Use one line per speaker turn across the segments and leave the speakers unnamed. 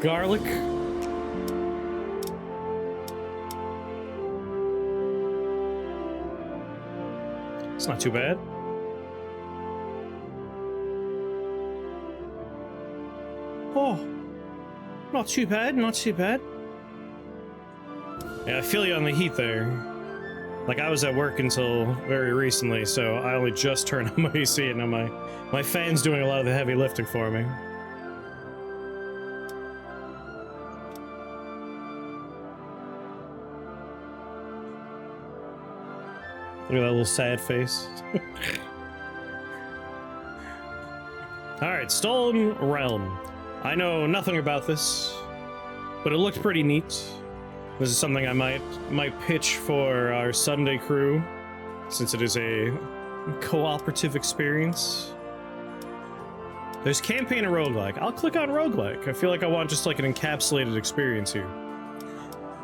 garlic. It's not too bad. Oh, not too bad, not too bad. Yeah, I feel you on the heat there. Like, I was at work until very recently, so I only just turned on my AC, and now my fan's doing a lot of the heavy lifting for me. Look at that little sad face. Alright, Stolen Realm. I know nothing about this, but it looked pretty neat. This is something I might pitch for our Sunday crew, since it is a cooperative experience. There's campaign and roguelike. I'll click on roguelike. I feel like I want just like an encapsulated experience here.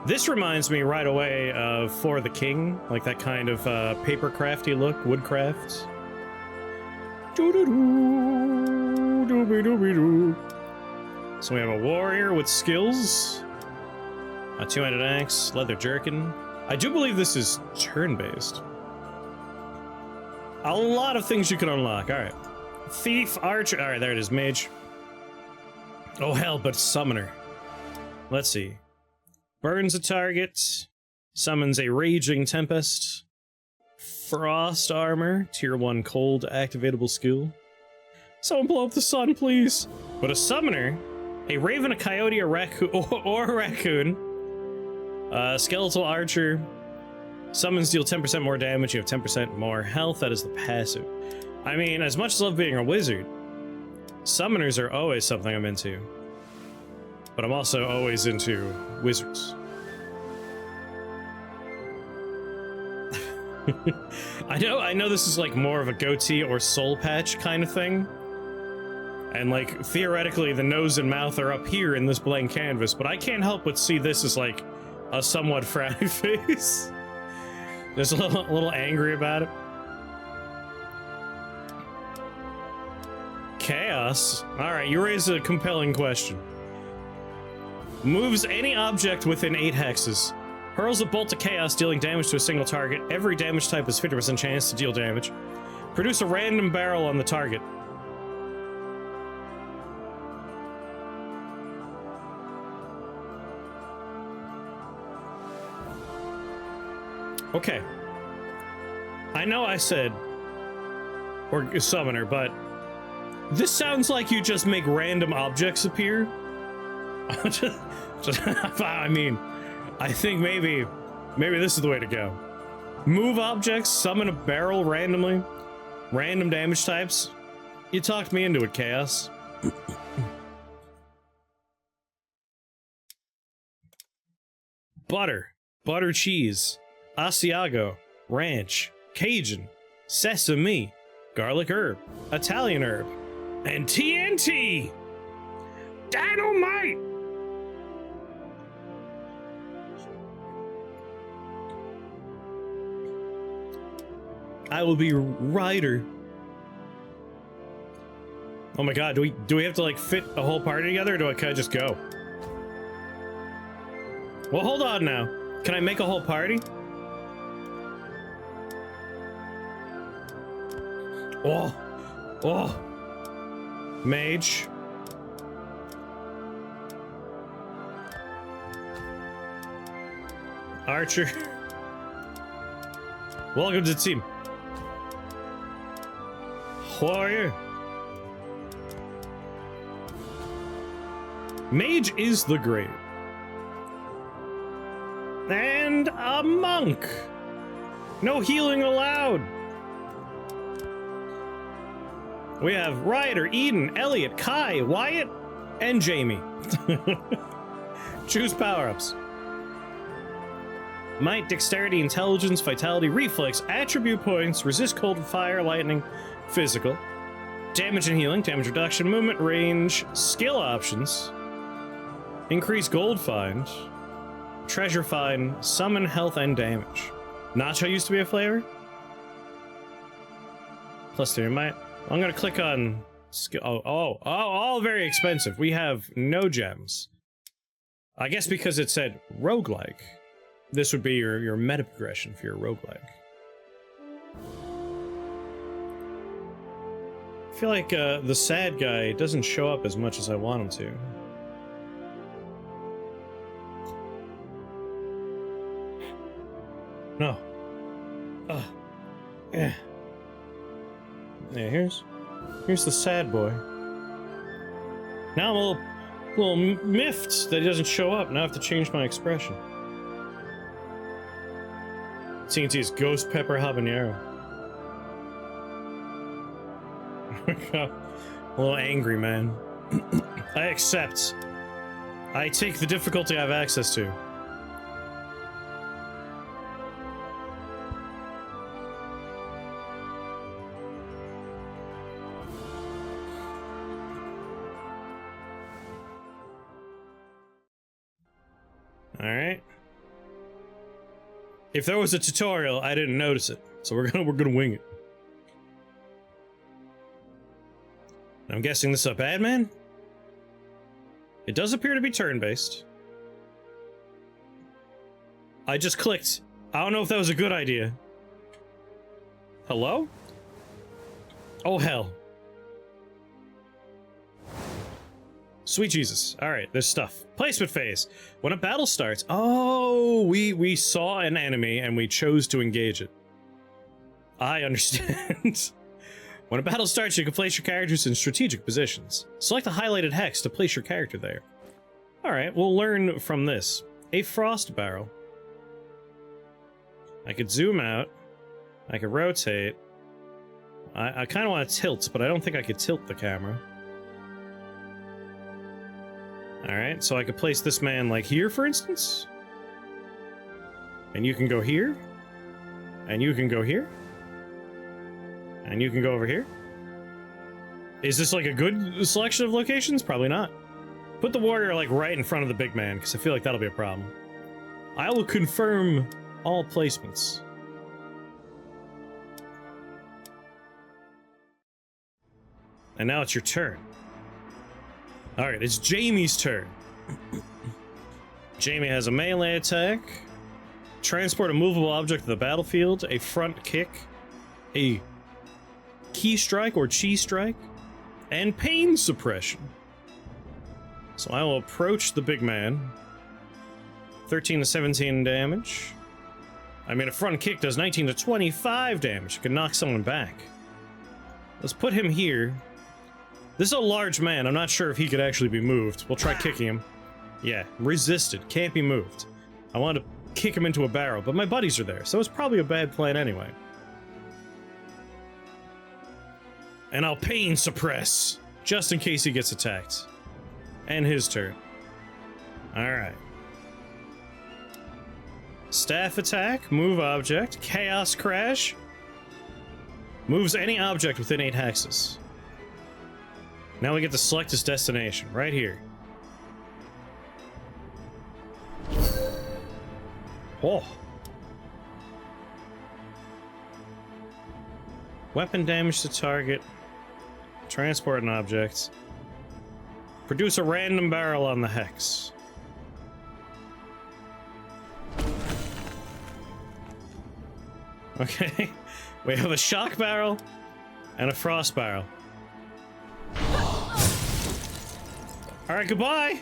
This reminds me right away of For the King, like that kind of paper crafty look, woodcraft. So we have a warrior with skills, a two-handed axe, leather jerkin. I do believe this is turn-based. A lot of things you can unlock. All right, thief, archer. All right, there it is, mage. Oh hell, but summoner. Let's see. Burns a target, summons a raging tempest, frost armor, tier 1 cold activatable skill. Someone blow up the sun, please. But a summoner, a raven, a coyote, a raccoon, or a raccoon, skeletal archer, summons deal 10% more damage, you have 10% more health. That is the passive. I mean, as much as I love being a wizard, summoners are always something I'm into. But I'm also always into wizards. I know this is like more of a goatee or soul patch kind of thing. And like, theoretically, the nose and mouth are up here in this blank canvas, but I can't help but see this as like a somewhat frowny face. Just a little angry about it. Chaos? Alright, you raise a compelling question. Moves any object within 8 hexes. Hurls a bolt of chaos, dealing damage to a single target. Every damage type has 50% chance to deal damage. Produce a random barrel on the target. Okay. I know I said or summoner, but this sounds like you just make random objects appear. I mean, I think maybe this is the way to go. Move objects, summon a barrel randomly, random damage types. You talked me into it, Chaos. Butter, butter cheese, Asiago, ranch, Cajun, sesame, garlic herb, Italian herb, and TNT! Dynamite! I will be Ryder. Oh my god, do we have to like fit a whole party together, or can I just go? Well, hold on now. Can I make a whole party? Oh. Oh. Mage. Archer. Welcome to the team. Warrior. Mage is the great. And a monk. No healing allowed. We have Ryder, Eden, Elliot, Kai, Wyatt, and Jamie. Choose power-ups. Might, dexterity, intelligence, vitality, reflex, attribute points, resist cold, fire, lightning, physical, damage and healing, damage reduction, movement, range, skill options, increase gold find, treasure find, summon, health, and damage. Nacho used to be a flavor. Plus 3 might. I'm gonna click on skill. Oh, all very expensive. We have no gems. I guess because it said roguelike, this would be your meta progression for your roguelike. I feel like the sad guy doesn't show up as much as I want him to. No. Yeah. Yeah, here's the sad boy. Now I'm a little miffed that he doesn't show up. Now I have to change my expression. TNT's Ghost Pepper Habanero. A little angry, man. I accept. I take the difficulty I have access to. Alright. If there was a tutorial, I didn't notice it. So we're gonna wing it. I'm guessing this is a bad man? It does appear to be turn-based. I just clicked. I don't know if that was a good idea. Hello? Oh, hell. Sweet Jesus. Alright, there's stuff. Placement phase. When a battle starts... Oh, we saw an enemy and we chose to engage it. I understand. When a battle starts, you can place your characters in strategic positions. Select the highlighted hex to place your character there. Alright, we'll learn from this. A frost barrel. I could zoom out. I could rotate. I kind of want to tilt, but I don't think I could tilt the camera. Alright, so I could place this man like here, for instance. And you can go here. And you can go here. And you can go over here. Is this like a good selection of locations? Probably not. Put the warrior like right in front of the big man, because I feel like that'll be a problem. I will confirm all placements. And now it's your turn. Alright, it's Jamie's turn. Jamie has a melee attack. Transport a movable object to the battlefield. A front kick. A key strike or chi strike. And pain suppression. So I will approach the big man. 13 to 17 damage. I mean, a front kick does 19 to 25 damage. It can knock someone back. Let's put him here. This is a large man. I'm not sure if he could actually be moved. We'll try kicking him. Yeah, resisted. Can't be moved. I want to kick him into a barrel, but my buddies are there, so it's probably a bad plan anyway. And I'll pain suppress, just in case he gets attacked. And his turn. Alright. Staff attack, move object, chaos crash. Moves any object within 8 hexes. Now we get to select his destination, right here. Oh. Weapon damage to target. Transport an object. Produce a random barrel on the hex. Okay. We have a shock barrel and a frost barrel. Alright, goodbye!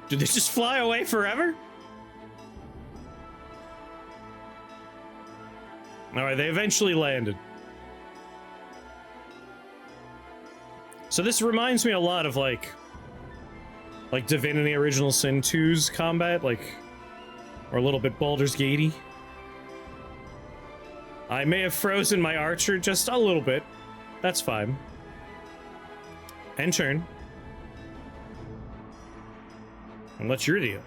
Did they just fly away forever? Alright, they eventually landed. So this reminds me a lot of like Divinity Original Sin 2's combat, or a little bit Baldur's Gate-y. I may have frozen my archer just a little bit. That's fine. End turn. And what's your deal?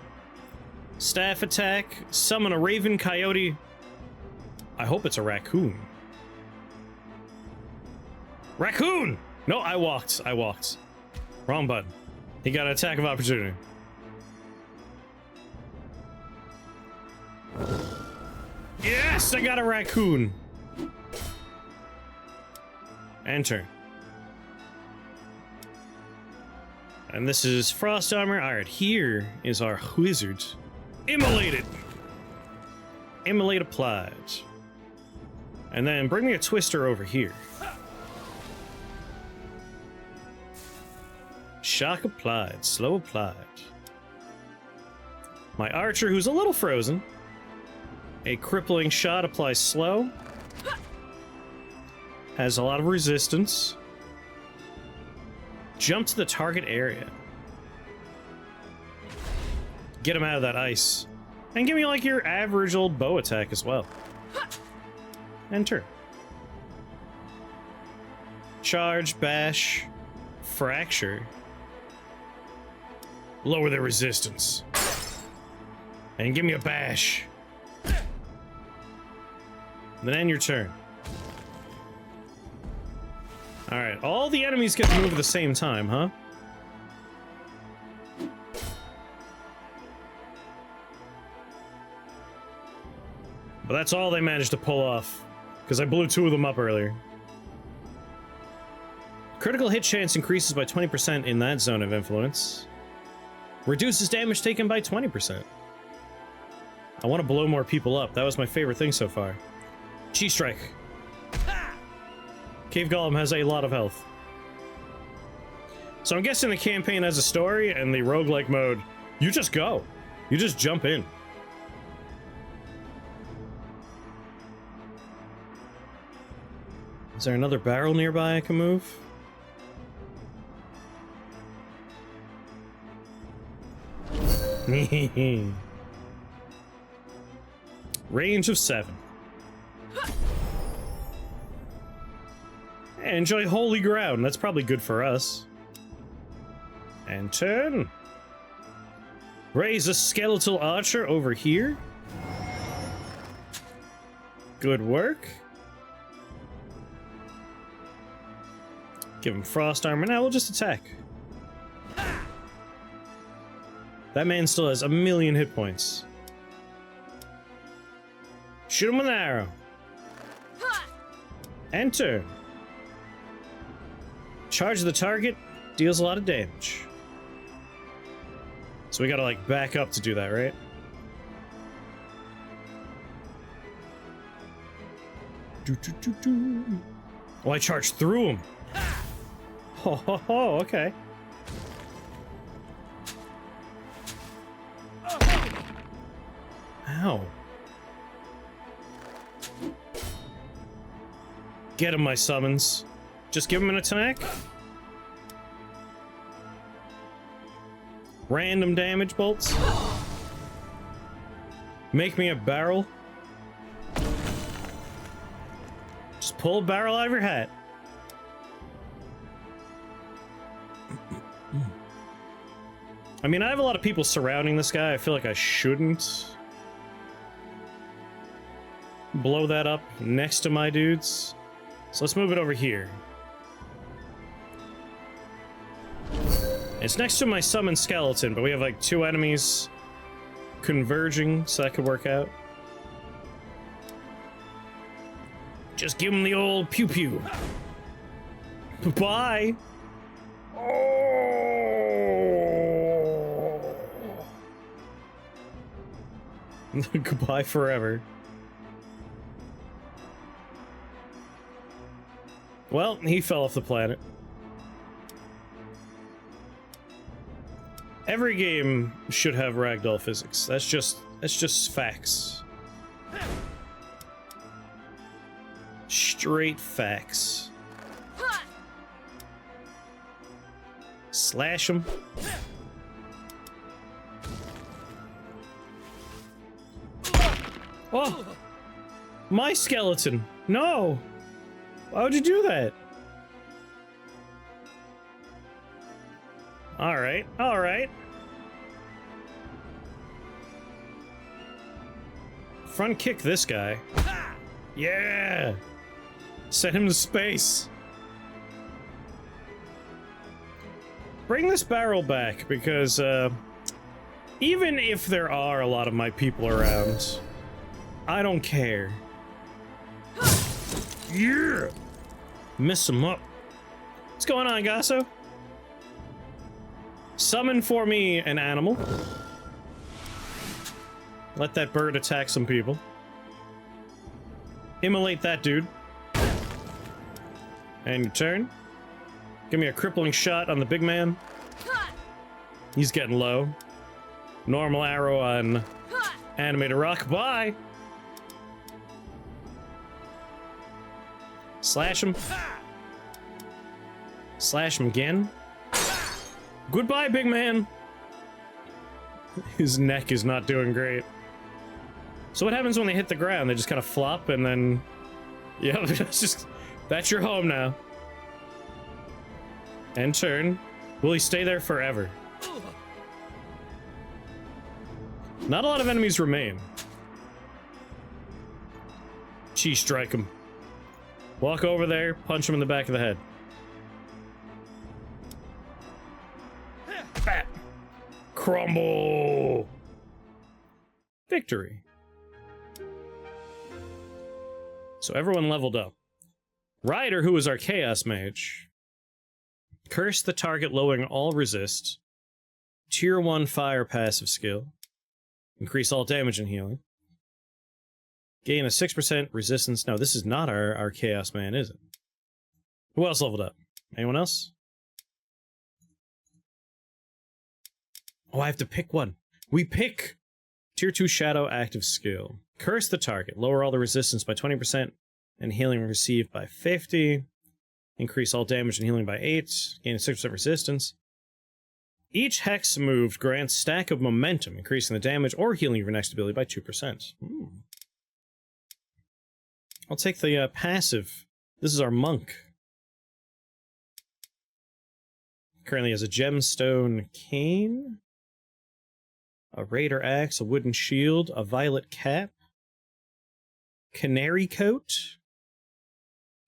Staff attack, summon a raven coyote. I hope it's a raccoon. Raccoon! No, I walked. Wrong button. He got an attack of opportunity. Yes, I got a raccoon. Enter. And this is frost armor. Alright, here is our wizard. Immolated! Immolate applied. And then bring me a twister over here. Shock applied. Slow applied. My archer, who's a little frozen. A crippling shot applies slow. Has a lot of resistance. Jump to the target area. Get him out of that ice. And give me like your average old bow attack as well. Enter. Charge, bash, fracture. Lower their resistance. And give me a bash. Then end your turn. Alright, all the enemies get to move at the same time, huh? But that's all they managed to pull off, because I blew 2 of them up earlier. Critical hit chance increases by 20% in that zone of influence. Reduces damage taken by 20%. I want to blow more people up. That was my favorite thing so far. G-Strike. Cave Golem has a lot of health. So I'm guessing the campaign has a story, and the roguelike mode, you just go. You just jump in. Is there another barrel nearby I can move? Range of 7. Enjoy holy ground. That's probably good for us. And turn. Raise a skeletal archer over here. Good work. Give him frost armor. Now we'll just attack. That man still has 1,000,000 hit points. Shoot him with an arrow. Enter. Charge the target. Deals a lot of damage. So we gotta like back up to do that, right? Oh, I charged through him. Oh, okay. Ow. Get him, my summons. Just give him an attack. Random damage bolts. Make me a barrel. Just pull a barrel out of your hat. I mean, I have a lot of people surrounding this guy. I feel like I shouldn't blow that up next to my dudes. So let's move it over here. It's next to my summoned skeleton, but we have like 2 enemies converging, so that could work out. Just give him the old pew-pew. Bye! Oh. Goodbye forever. Well, he fell off the planet. Every game should have ragdoll physics. That's just facts. Straight facts. Slash him. Oh! My skeleton! No! Why would you do that? Alright, alright. Front kick this guy. Yeah! Send him to space. Bring this barrel back, because, even if there are a lot of my people around, I don't care. Yeah! Miss him up. What's going on, Gasso? Summon for me an animal. Let that bird attack some people. Immolate that dude. And your turn. Give me a crippling shot on the big man. He's getting low. Normal arrow on animated rock. Bye! Slash him. Slash him again. Goodbye, big man. His neck is not doing great. So what happens when they hit the ground? They just kind of flop and then... Yeah, that's just... That's your home now. End turn. Will he stay there forever? Not a lot of enemies remain. Chi strike him. Walk over there, punch him in the back of the head. Bat. Crumble! Victory. So everyone leveled up. Ryder, who was our Chaos Mage, curse the target, lowering all resist. Tier 1 fire passive skill. Increase all damage and healing. Gain a 6% resistance. No, this is not our Chaos Man, is it? Who else leveled up? Anyone else? Oh, I have to pick one. We pick! Tier 2 Shadow active skill. Curse the target. Lower all the resistance by 20% and healing received by 50. Increase all damage and healing by 8. Gain a 6% resistance. Each hex moved grants stack of momentum, increasing the damage or healing of your next ability by 2%. I'll take the passive. This is our monk. Currently has a gemstone cane, a raider axe, a wooden shield, a violet cap, canary coat.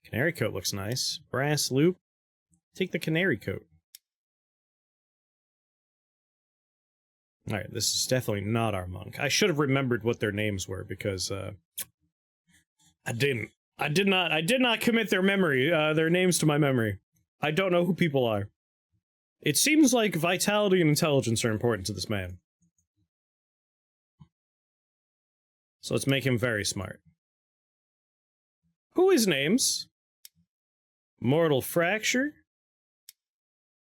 Canary coat looks nice. Brass loop. Take the canary coat. Alright, this is definitely not our monk. I should have remembered what their names were because I didn't. I did not commit their names to my memory. I don't know who people are. It seems like vitality and intelligence are important to this man. So let's make him very smart. Who is names? Mortal Fracture.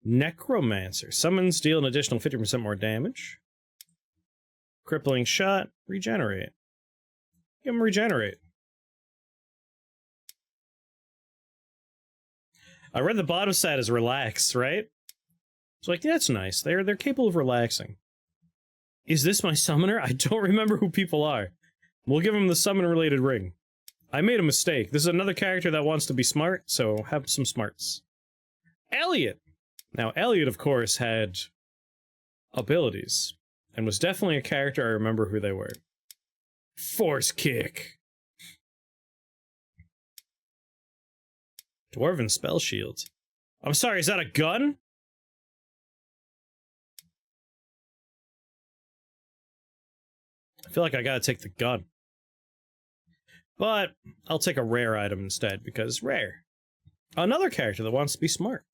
Necromancer. Summons, deal an additional 50% more damage. Crippling shot. Regenerate. Give him regenerate. I read the bottom stat as relax, right? It's like, yeah, that's nice. They're capable of relaxing. Is this my summoner? I don't remember who people are. We'll give him the summon-related ring. I made a mistake. This is another character that wants to be smart, so have some smarts. Elliot! Now, Elliot, of course, had abilities, and was definitely a character I remember who they were. Force kick! Dwarven spell shield. I'm sorry, is that a gun? I feel like I gotta take the gun. But I'll take a rare item instead, because rare. Another character that wants to be smart.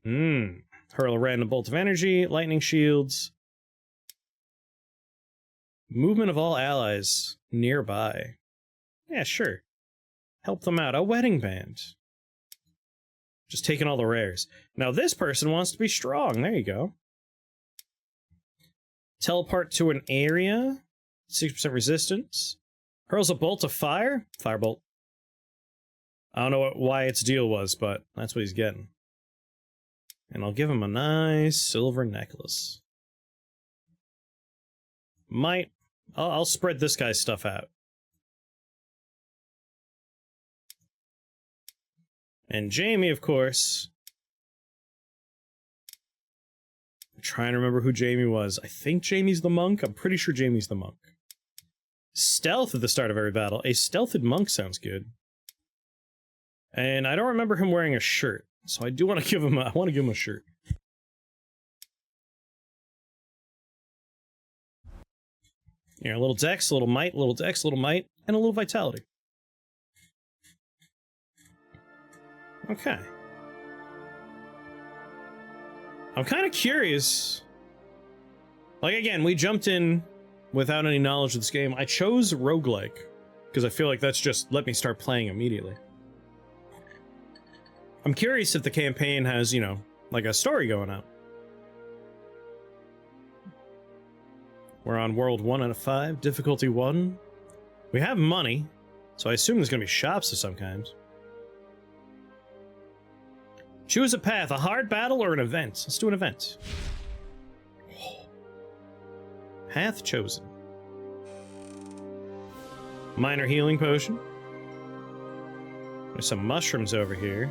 Hurl a random bolt of energy, lightning shields. Movement of all allies nearby. Yeah, sure. Help them out. A wedding band. Just taking all the rares. Now this person wants to be strong. There you go. Teleport to an area. 6% resistance. Hurls a bolt of fire. Firebolt. I don't know why its deal was, but that's what he's getting. And I'll give him a nice silver necklace. I'll spread this guy's stuff out. And Jamie, of course. I'm trying to remember who Jamie was. I think Jamie's the monk. I'm pretty sure Jamie's the monk. Stealth at the start of every battle. A stealthed monk sounds good. And I don't remember him wearing a shirt. So I do want to give him a shirt. Here, a little dex, a little might, a little dex, a little might, and a little vitality. Okay. I'm kind of curious. Like, again, we jumped in without any knowledge of this game. I chose roguelike because I feel like that's just let me start playing immediately. I'm curious if the campaign has, you know, like a story going on. We're on world 1 out of 5, difficulty 1. We have money, so I assume there's going to be shops of some kind. Choose a path, a hard battle or an event. Let's do an event. Path chosen. Minor healing potion. There's some mushrooms over here.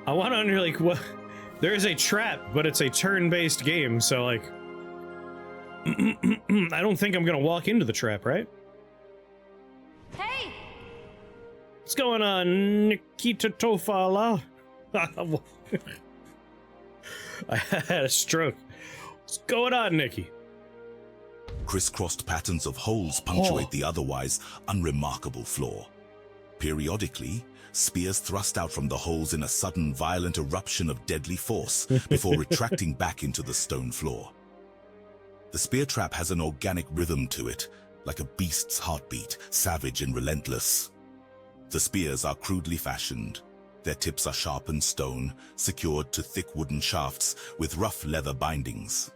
I want to wonder, like, what? There is a trap, but it's a turn-based game, so, like... I don't think I'm gonna walk into the trap, right?
Hey!
What's going on, Nikita Tofala? I had a stroke. What's going on, Nikki?
Crisscrossed patterns of holes punctuate the otherwise unremarkable floor. Periodically, spears thrust out from the holes in a sudden violent eruption of deadly force before retracting back into the stone floor. The spear trap has an organic rhythm to it, like a beast's heartbeat, savage and relentless. The spears are crudely fashioned. Their tips are sharpened stone, secured to thick wooden shafts with rough leather bindings.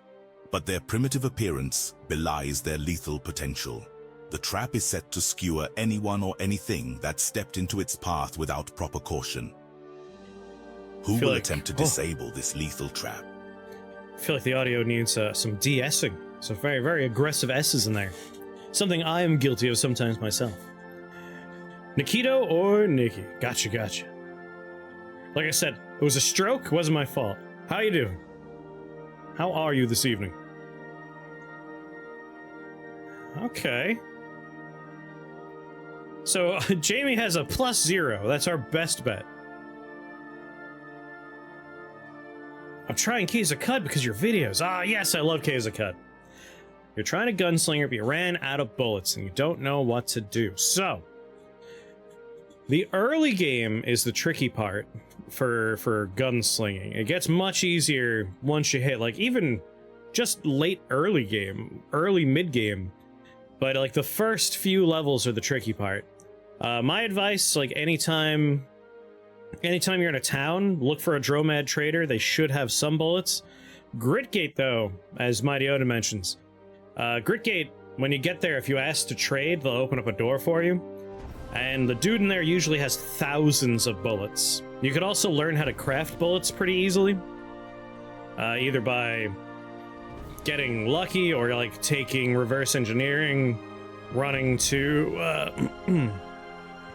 But their primitive appearance belies their lethal potential. The trap is set to skewer anyone or anything that stepped into its path without proper caution. Who will attempt to disable this lethal trap?
I feel like the audio needs some de-essing. Some very, very aggressive S's in there. Something I am guilty of sometimes myself. Nikito or Nikki? Gotcha, gotcha. Like I said, it was a stroke, wasn't my fault. How you doing? How are you this evening? Okay. So, Jamie has a +0. That's our best bet. I'm trying Keys of Cut because your videos. Ah, yes, I love Keys of Cut. You're trying to gunslinger, but you ran out of bullets and you don't know what to do. So, the early game is the tricky part for gunslinging. It gets much easier once you hit, like, even just late early game, early mid-game. But, like, the first few levels are the tricky part. My advice, like, anytime you're in a town, look for a Dromad trader. They should have some bullets. Gritgate, though, as Mighty Oda mentions. Gritgate, when you get there, if you ask to trade, they'll open up a door for you. And the dude in there usually has thousands of bullets. You could also learn how to craft bullets pretty easily. Either by getting lucky or, like, taking reverse engineering, running to...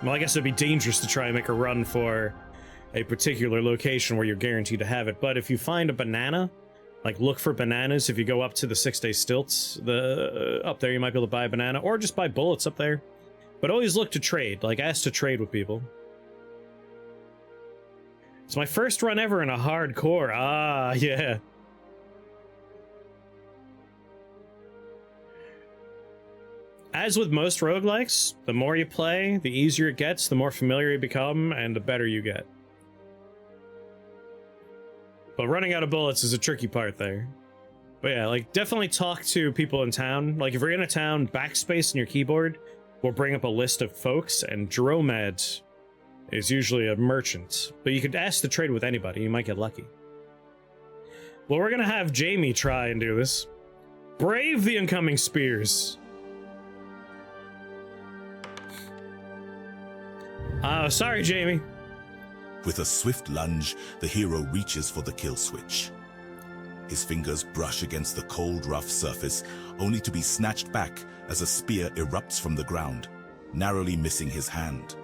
well, I guess it'd be dangerous to try and make a run for a particular location where you're guaranteed to have it. But if you find a banana, like, look for bananas. If you go up to the 6-day stilts, up there you might be able to buy a banana, or just buy bullets up there. But always look to trade, like, ask to trade with people. It's my first run ever in a hardcore. Ah, yeah. As with most roguelikes, the more you play, the easier it gets, the more familiar you become, and the better you get. But running out of bullets is a tricky part there. But yeah, like, definitely talk to people in town. Like, if you're in a town, backspace on your keyboard will bring up a list of folks, and Dromad is usually a merchant. But you could ask to trade with anybody, you might get lucky. Well, we're gonna have Jamie try and do this. Brave the incoming spears. Sorry, Jamie.
With a swift lunge, the hero reaches for the kill switch. His fingers brush against the cold, rough surface, only to be snatched back as a spear erupts from the ground, narrowly missing his hand.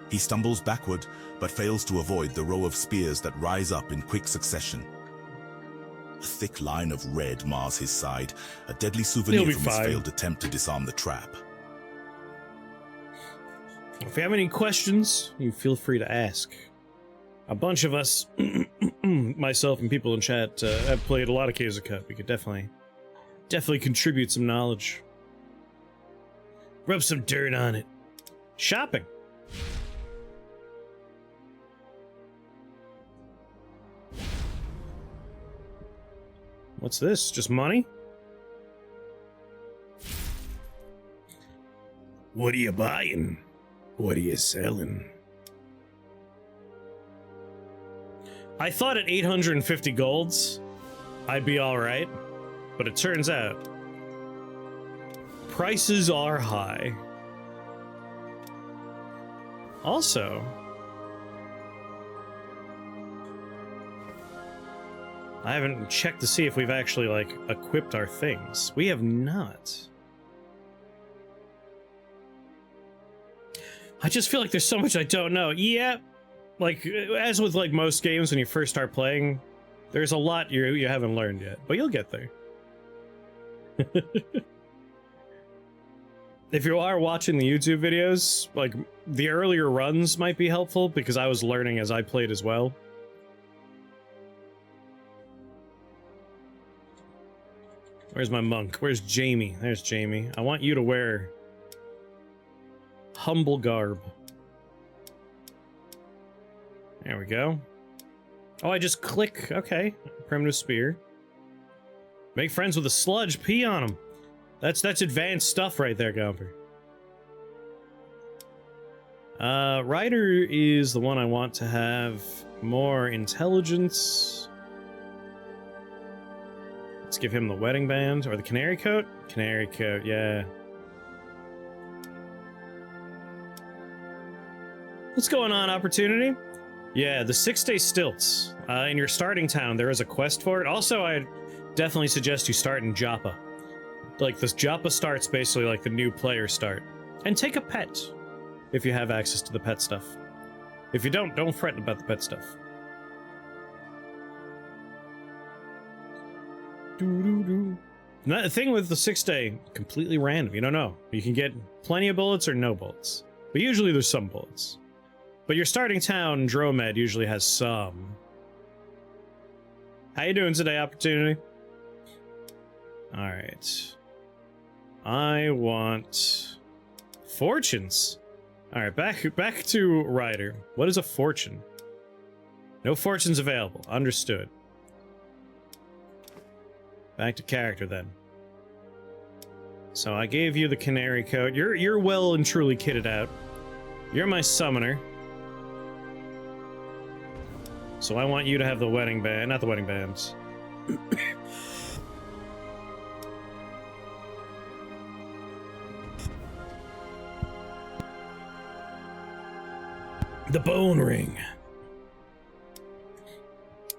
He stumbles backward, but fails to avoid the row of spears that rise up in quick succession. A thick line of red mars his side, a deadly souvenir from his failed attempt to disarm the trap.
If you have any questions, you feel free to ask. A bunch of us, myself and people in chat, have played a lot of Keys of Cut. We could definitely contribute some knowledge. Rub some dirt on it. Shopping. What's this? Just money? What are you buying? What are you selling? I thought at 850 golds, I'd be alright. But it turns out, prices are high. Also, I haven't checked to see if we've actually, like, equipped our things. We have not. I just feel like there's so much I don't know. Yeah, like, as with, like, most games when you first start playing, there's a lot you haven't learned yet, but you'll get there. If you are watching the YouTube videos, like, the earlier runs might be helpful, because I was learning as I played as well. Where's my monk? Where's Jamie? There's Jamie. I want you to wear humble garb. There we go. Oh, I just click. Okay. Primitive spear. Make friends with a sludge. Pee on them. That's advanced stuff right there, Gumper. Ryder is the one I want to have more intelligence. Let's give him the wedding band, or the canary coat? Canary coat, yeah. What's going on, Opportunity? Yeah, the 6-day stilts. In your starting town, there is a quest for it. Also, I'd definitely suggest you start in Joppa. Like, this Joppa start's basically like the new player start. And take a pet, if you have access to the pet stuff. If you don't fret about the pet stuff. Now, the thing with the 6-day, completely random. You don't know. You can get plenty of bullets or no bullets. But usually there's some bullets. But your starting town, Dromed, usually has some. How you doing today, Opportunity? Alright. I want fortunes. Alright, back to Ryder. What is a fortune? No fortunes available. Understood. Back to character then. So I gave you the canary coat. You're well and truly kitted out. You're my summoner. So I want you to have the wedding band, not the wedding bands. The bone ring.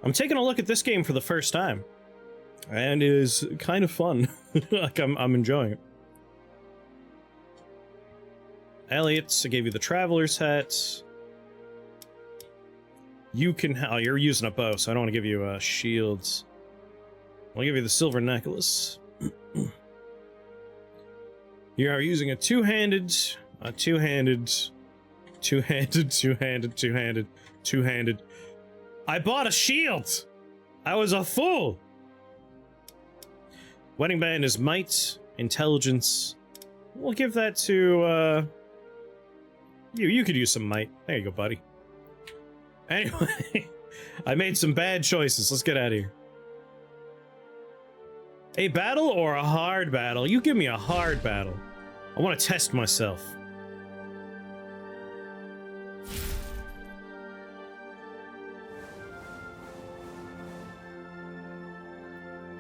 I'm taking a look at this game for the first time. And it is kind of fun. Like, I'm enjoying it. Elliot, I gave you the traveler's hat. You can... Oh, you're using a bow, so I don't want to give you shields. I'll give you the silver necklace. You are using a two-handed... two-handed. I bought a shield! I was a fool! Wedding band is might, intelligence. We'll give that to, You could use some might. There you go, buddy. Anyway, I made some bad choices. Let's get out of here. A battle or a hard battle? You give me a hard battle. I want to test myself.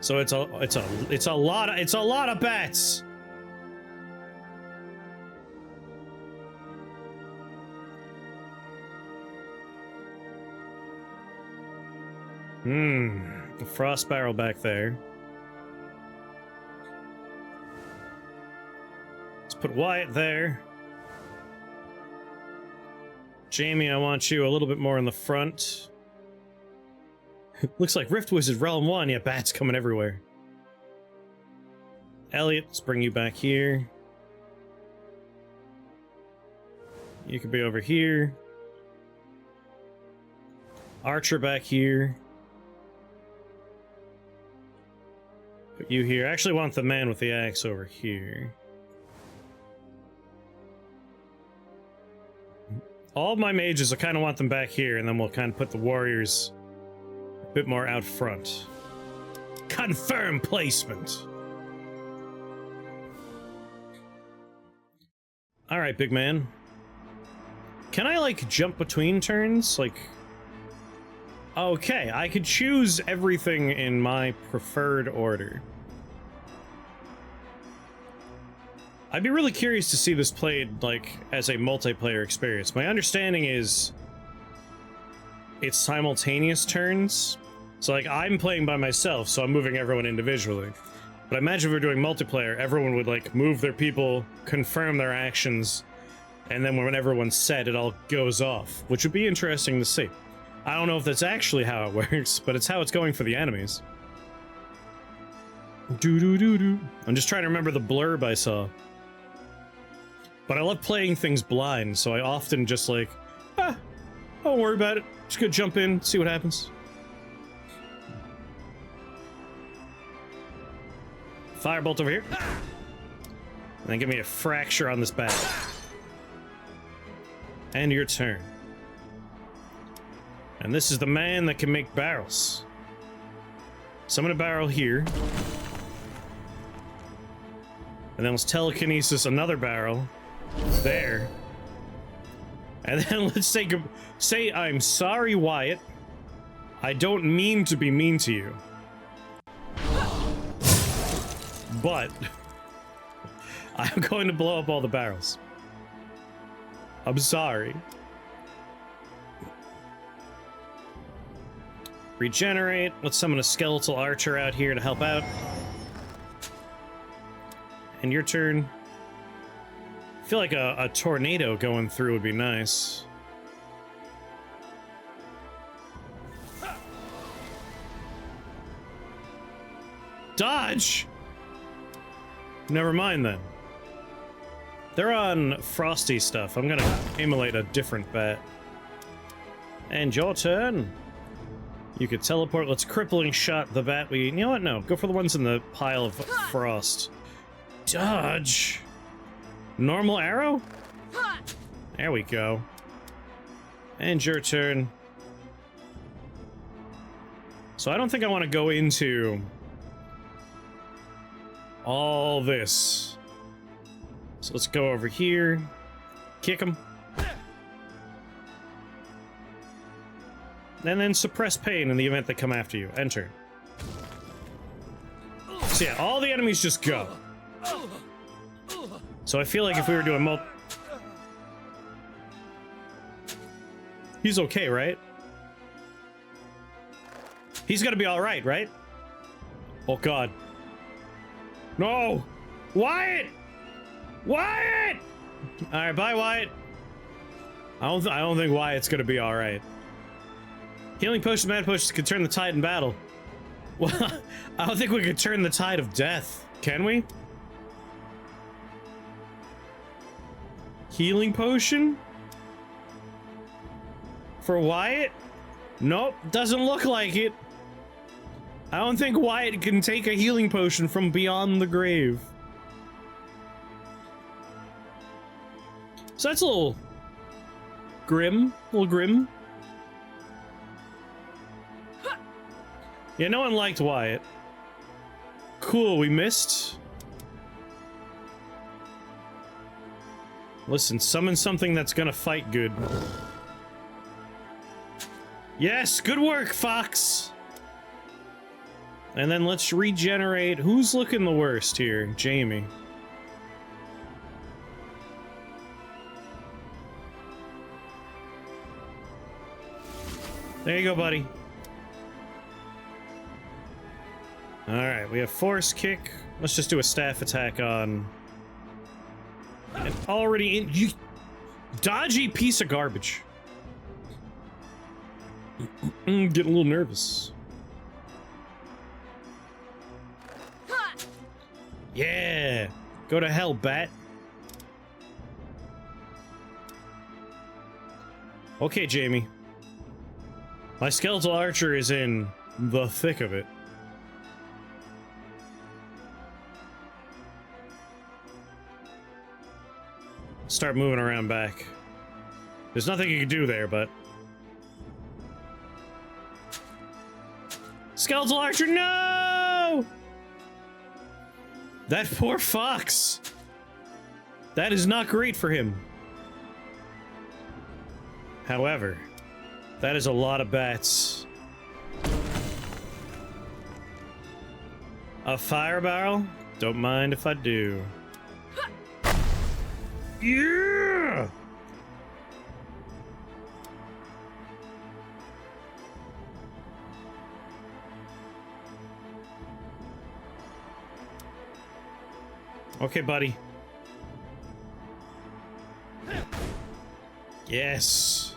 So it's a lot of bats. The frost barrel back there. Let's put Wyatt there. Jamie, I want you a little bit more in the front. Looks like Rift Wizard Realm 1. Yeah, bats coming everywhere. Elliot, let's bring you back here. You could be over here. Archer back here. Put you here. I actually want the man with the axe over here. All my mages, I kind of want them back here, and then we'll kind of put the warriors a bit more out front. Confirm placement. Alright, big man. Can I, like, jump between turns? Like... Okay, I could choose everything in my preferred order. I'd be really curious to see this played, like, as a multiplayer experience. My understanding is... it's simultaneous turns. So, like, I'm playing by myself, so I'm moving everyone individually. But I imagine if we're doing multiplayer, everyone would, like, move their people, confirm their actions, and then when everyone's set, it all goes off, which would be interesting to see. I don't know if that's actually how it works, but it's how it's going for the enemies. Doo-doo-doo-doo. I'm just trying to remember the blurb I saw. But I love playing things blind, so I often just like, don't worry about it. Just go jump in, see what happens. Firebolt over here. And then give me a fracture on this back. And your turn. And this is the man that can make barrels. Summon a barrel here. And then let's telekinesis another barrel. There. And then let's say, I'm sorry, Wyatt. I don't mean to be mean to you. But I'm going to blow up all the barrels. I'm sorry. Regenerate. Let's summon a skeletal archer out here to help out. And your turn. I feel like a tornado going through would be nice. Dodge! Never mind then. They're on frosty stuff. I'm gonna emulate a different bat. And your turn. You could teleport. Let's crippling shot the bat we... You know what? No. Go for the ones in the pile of frost. Dodge! Normal arrow? There we go. And your turn. So I don't think I want to go into... all this. So let's go over here. Kick him. And then suppress pain in the event they come after you. Enter. So yeah, all the enemies just go. So I feel like if we were doing he's okay, right? He's gonna be alright, right? Oh god. No! Wyatt! Wyatt! Alright, bye, Wyatt. I don't think Wyatt's gonna be alright. Healing potions, mad potions could turn the tide in battle. Well, I don't think we could turn the tide of death. Can we? Healing potion? For Wyatt? Nope, doesn't look like it. I don't think Wyatt can take a healing potion from beyond the grave. So that's a little grim. A little grim. Yeah, no one liked Wyatt. Cool, we missed. Listen, summon something that's gonna fight good. Yes, good work, Fox! And then let's regenerate. Who's looking the worst here? Jamie. There you go, buddy. Alright, we have force kick. Let's just do a staff attack on... And already in... You dodgy piece of garbage. Getting a little nervous. Yeah! Go to hell, bat. Okay, Jamie. My skeletal archer is in the thick of it. Start moving around back. There's nothing you can do there, but... Skeletal archer, no! That poor fox! That is not great for him. However, that is a lot of bats. A fire barrel? Don't mind if I do. Yeah! Okay, buddy. Yes.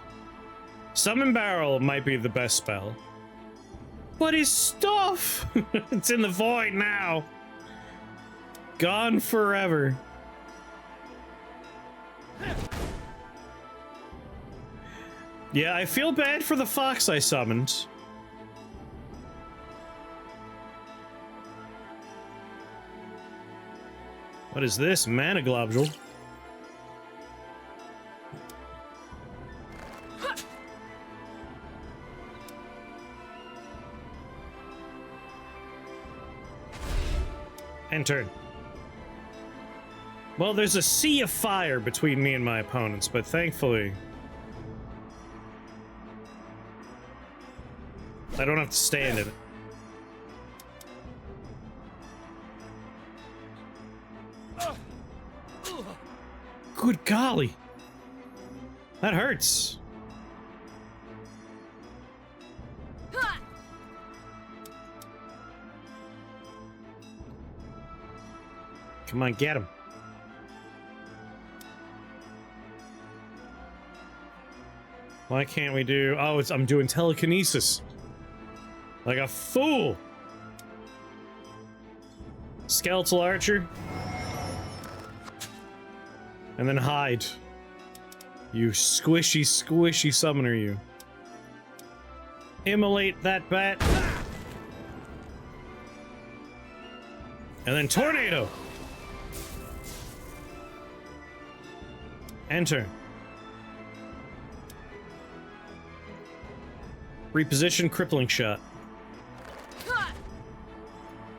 Summon Barrel might be the best spell. But his stuff! It's in the void now. Gone forever. Yeah, I feel bad for the fox I summoned. What is this? Mana globule. Enter. Well, there's a sea of fire between me and my opponents, but thankfully I don't have to stand in it. Good golly. That hurts. Come on, get him. Why can't we do... Oh, I'm doing telekinesis. Like a fool. Skeletal archer. And then hide. You squishy, squishy summoner, you. Immolate that bat. And then tornado. Enter. Reposition crippling shot.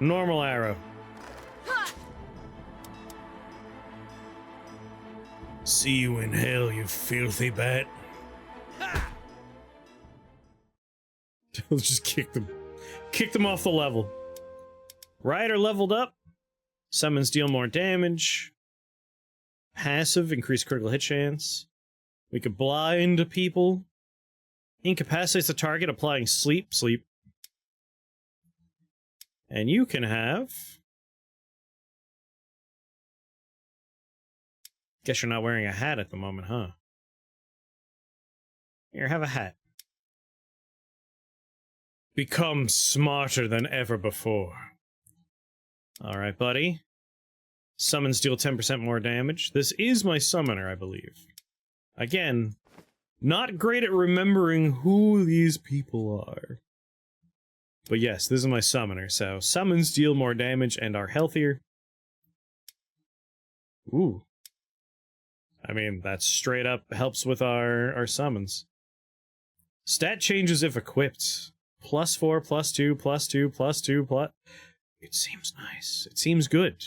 Normal arrow. See you in hell, you filthy bat. Let's just kick them. Kick them off the level. Rider leveled up. Summons deal more damage. Passive, increase critical hit chance. We could blind people. Incapacitates the target, applying sleep. And you can have... Guess you're not wearing a hat at the moment, huh? Here, have a hat. Become smarter than ever before. Alright, buddy. Summons deal 10% more damage. This is my summoner, I believe. Again, not great at remembering who these people are. But yes, this is my summoner, so summons deal more damage and are healthier. Ooh. I mean, that straight up helps with our summons. Stat changes if equipped. +4, +2, +2, +2, +... It seems nice. It seems good.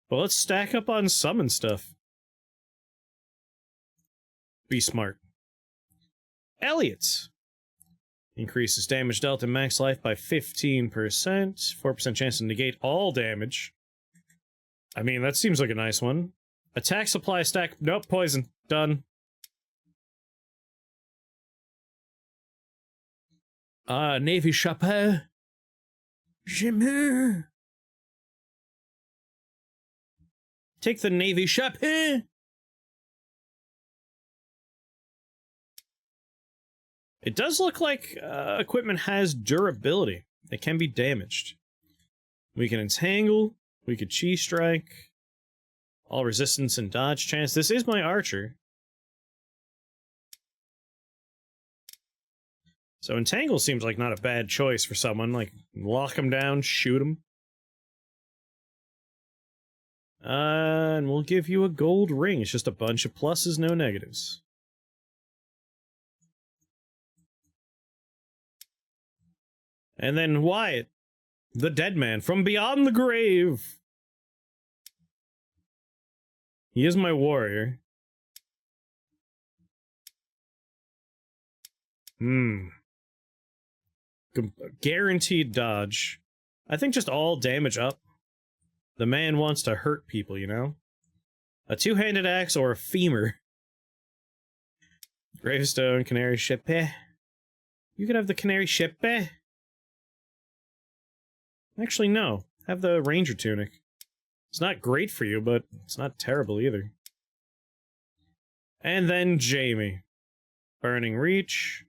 But let's stack up on summon stuff. Be smart. Elliot. Increases damage dealt in max life by 15%. 4% chance to negate all damage. I mean, that seems like a nice one. Attack supply stack. Nope, poison. Done. Navy chapeau. J'aime. Take the Navy chapeau. It does look like equipment has durability. It can be damaged. We can entangle. We could chi strike. All resistance and dodge chance. This is my archer. So entangle seems like not a bad choice for someone. Like, lock him down, shoot him. And we'll give you a gold ring. It's just a bunch of pluses, no negatives. And then Wyatt. The dead man from beyond the grave. He is my warrior. Guaranteed dodge. I think just all damage up. The man wants to hurt people, you know? A two-handed axe or a femur. Gravestone, canary shepe. You could have the canary shepe. Actually, no. Have the ranger tunic. It's not great for you, but it's not terrible either. And then Jamie. Burning Reach.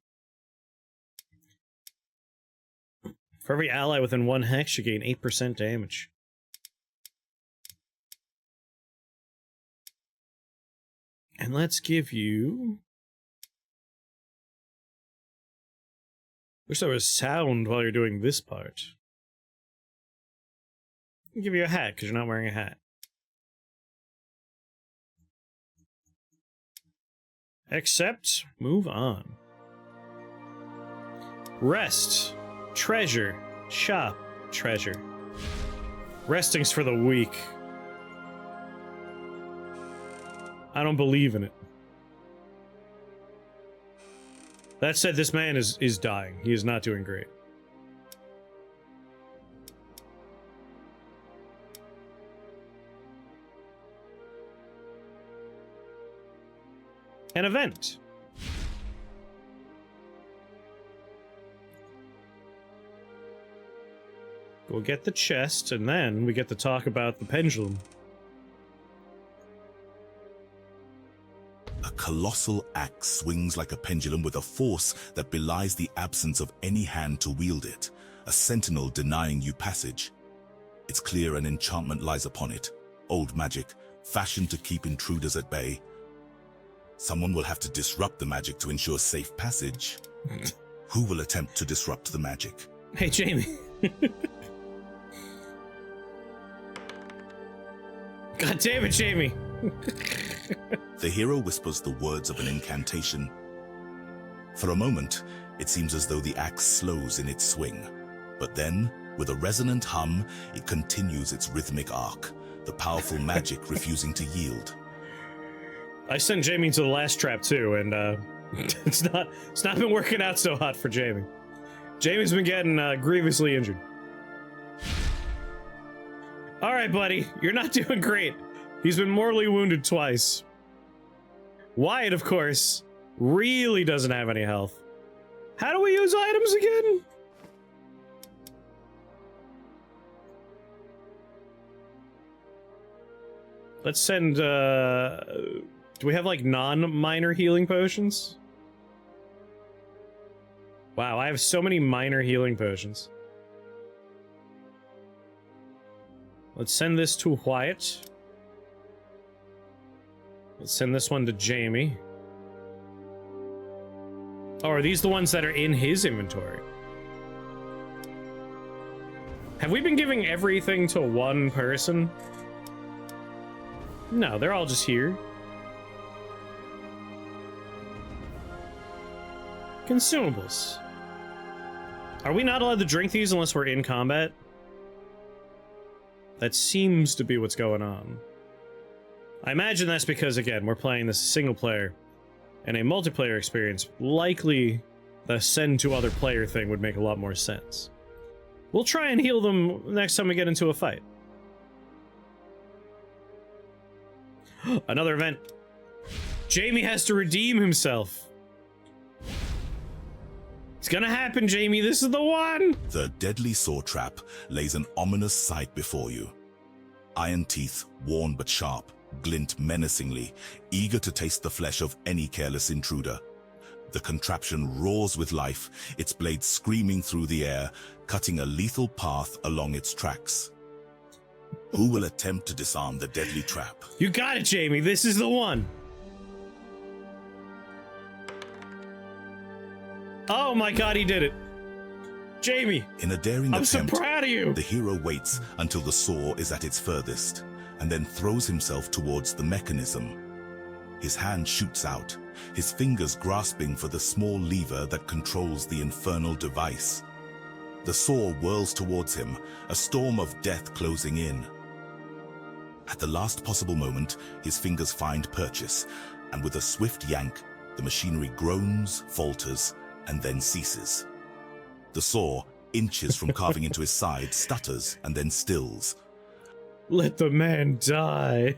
For every ally within 1 hex, you gain 8% damage. And let's give you... Wish there was sound while you're doing this part. I'll give you a hat, because you're not wearing a hat. Except, move on. Rest. Treasure. Shop. Treasure. Resting's for the weak. I don't believe in it. That said, this man is dying. He is not doing great. An event. We'll get the chest, and then we get to talk about the pendulum.
A colossal axe swings like a pendulum with a force that belies the absence of any hand to wield it, a sentinel denying you passage. It's clear an enchantment lies upon it, old magic, fashioned to keep intruders at bay. Someone will have to disrupt the magic to ensure safe passage. Who will attempt to disrupt the magic?
Hey, Jamie. God damn it, Jamie.
The hero whispers the words of an incantation. For a moment, it seems as though the axe slows in its swing. But then, with a resonant hum, it continues its rhythmic arc, the powerful magic refusing to yield.
I sent Jamie into the last trap too, and it's not been working out so hot for Jamie. Jamie's been getting grievously injured. All right, buddy, you're not doing great. He's been mortally wounded twice. Wyatt, of course, really doesn't have any health. How do we use items again? Let's send, do we have, like, non-minor healing potions? Wow, I have so many minor healing potions. Let's send this to Wyatt. Let's send this one to Jamie. Oh, are these the ones that are in his inventory? Have we been giving everything to one person? No, they're all just here. Consumables. Are we not allowed to drink these unless we're in combat? That seems to be what's going on. I imagine that's because, again, we're playing this single player, and a multiplayer experience, likely the send to other player thing would make a lot more sense. We'll try and heal them next time we get into a fight. Another event. Jamie has to redeem himself. It's gonna happen, Jamie. This is the one!
The deadly saw trap lays an ominous sight before you. Iron teeth, worn but sharp, glint menacingly, eager to taste the flesh of any careless intruder. The contraption roars with life, its blade screaming through the air, cutting a lethal path along its tracks. Who will attempt to disarm the deadly trap?
You got it, Jamie. This is the one. Oh my god, he did it. Jamie,
in a daring
I'm
attempt,
so proud of you.
The hero waits until the saw is at its furthest, and then throws himself towards the mechanism. His hand shoots out, his fingers grasping for the small lever that controls the infernal device. The saw whirls towards him, a storm of death closing in. At the last possible moment, his fingers find purchase, and with a swift yank, the machinery groans, falters, and then ceases. The saw, inches from carving into his side, stutters and then stills.
Let the man die.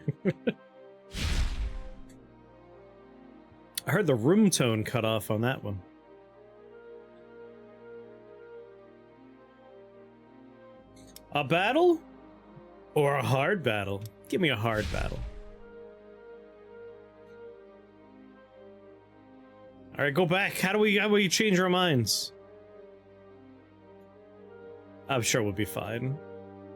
I heard the room tone cut off on that one. A battle? Or a hard battle? Give me a hard battle. Alright, go back. How do we change our minds? I'm sure we'll be fine.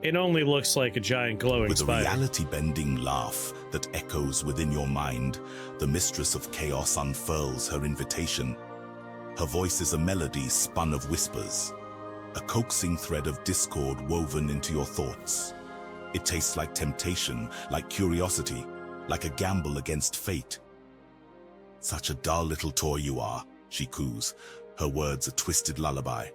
It only looks like a giant glowing spider.
With a reality-bending laugh that echoes within your mind, the mistress of chaos unfurls her invitation. Her voice is a melody spun of whispers, a coaxing thread of discord woven into your thoughts. It tastes like temptation, like curiosity, like a gamble against fate. Such a dull little toy you are, she coos, her words a twisted lullaby.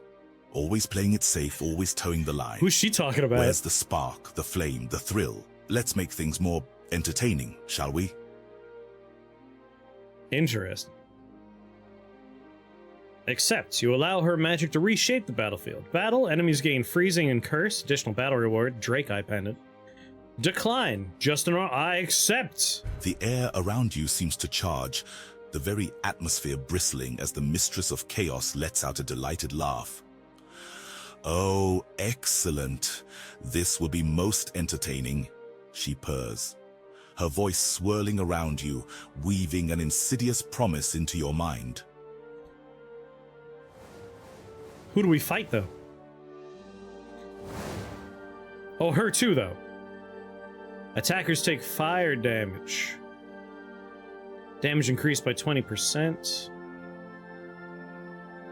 Always playing it safe, always towing the line.
Who's she talking about?
Where's the spark, the flame, the thrill? Let's make things more entertaining, shall we?
Interesting. Except you allow her magic to reshape the battlefield. Battle, enemies gain freezing and curse. Additional battle reward, Drake Eye Pendant. Decline, just an I accept.
The air around you seems to charge, the very atmosphere bristling as the mistress of chaos lets out a delighted laugh. Oh, excellent. This will be most entertaining, she purrs, her voice swirling around you, weaving an insidious promise into your mind.
Who do we fight, though? Oh, her too, though. Attackers take fire damage. Damage increased by 20%.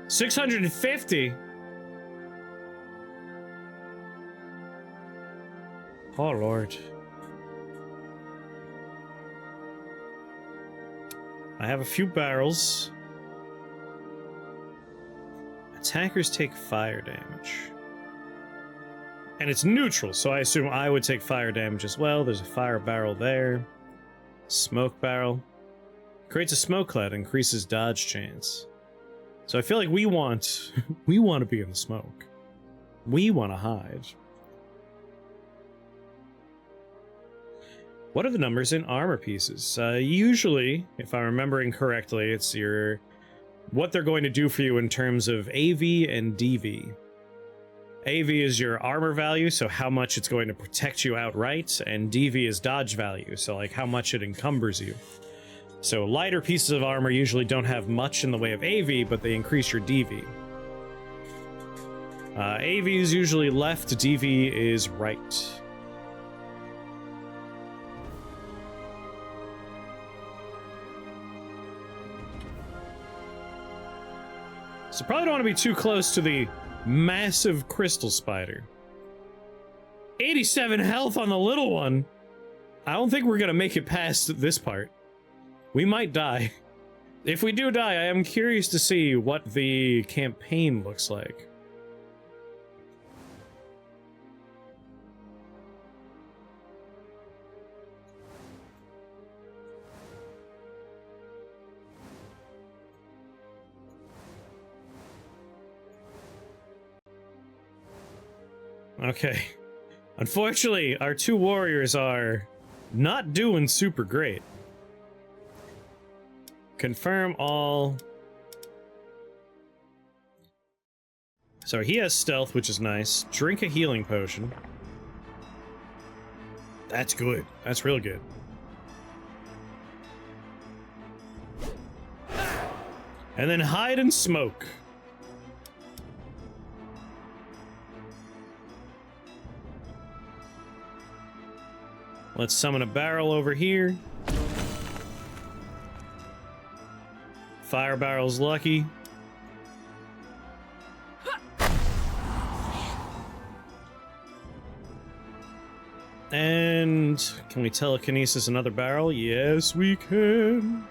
650? Oh, Lord. I have a few barrels. Attackers take fire damage. And it's neutral, so I assume I would take fire damage as well. There's a fire barrel there. Smoke barrel. Creates a smoke cloud, increases dodge chance. So I feel like we want to be in the smoke. We want to hide. What are the numbers in armor pieces? Usually, if I'm remembering correctly, it's what they're going to do for you in terms of AV and DV. AV is your armor value, so how much it's going to protect you outright, and DV is dodge value, so like how much it encumbers you. So lighter pieces of armor usually don't have much in the way of AV, but they increase your DV. AV is usually left, DV is right. So probably don't want to be too close to the massive crystal spider. 87 health on the little one. I don't think we're gonna make it past this part. We might die. If we do die, I am curious to see what the campaign looks like. Okay. Unfortunately, our two warriors are not doing super great. Confirm all. So he has stealth, which is nice. Drink a healing potion. That's good. That's real good. And then hide and smoke. Let's summon a barrel over here. Fire barrel's lucky. And can we telekinesis another barrel? Yes, we can.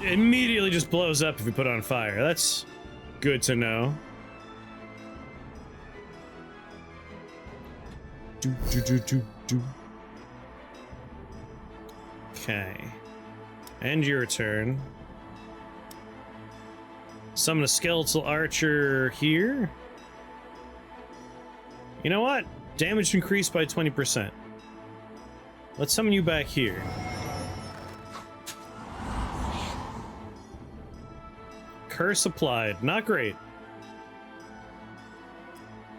immediately just blows up if you put it on fire. That's good to know. Okay. End your turn. Summon a skeletal archer here. You know what? Damage increased by 20%. Let's summon you back here. Curse applied. Not great.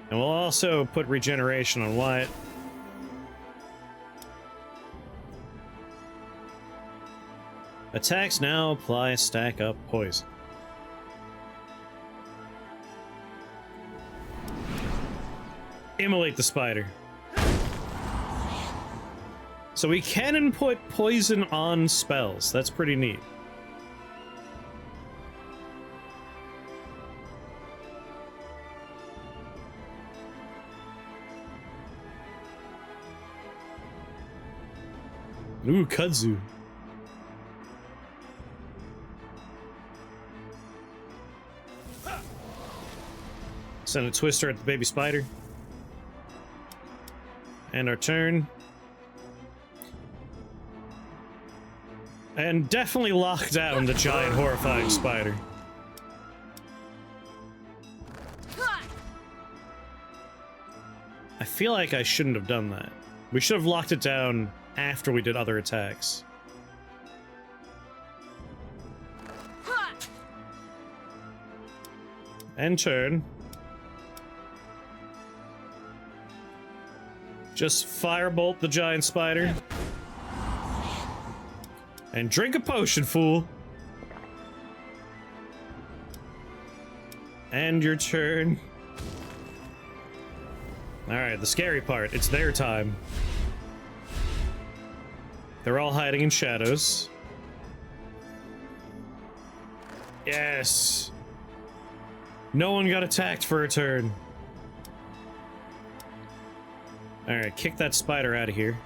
And we'll also put regeneration on Wyatt. Attacks now apply stack up poison. Immolate the spider. So we can input poison on spells. That's pretty neat. Ooh, kudzu. Send a twister at the baby spider. And our turn. And definitely lock down the giant horrifying spider. I feel like I shouldn't have done that. We should have locked it down after we did other attacks. End turn. Just firebolt the giant spider. And drink a potion, fool. End your turn. Alright, the scary part. It's their time. They're all hiding in shadows. Yes. No one got attacked for a turn. Alright, kick that spider out of here.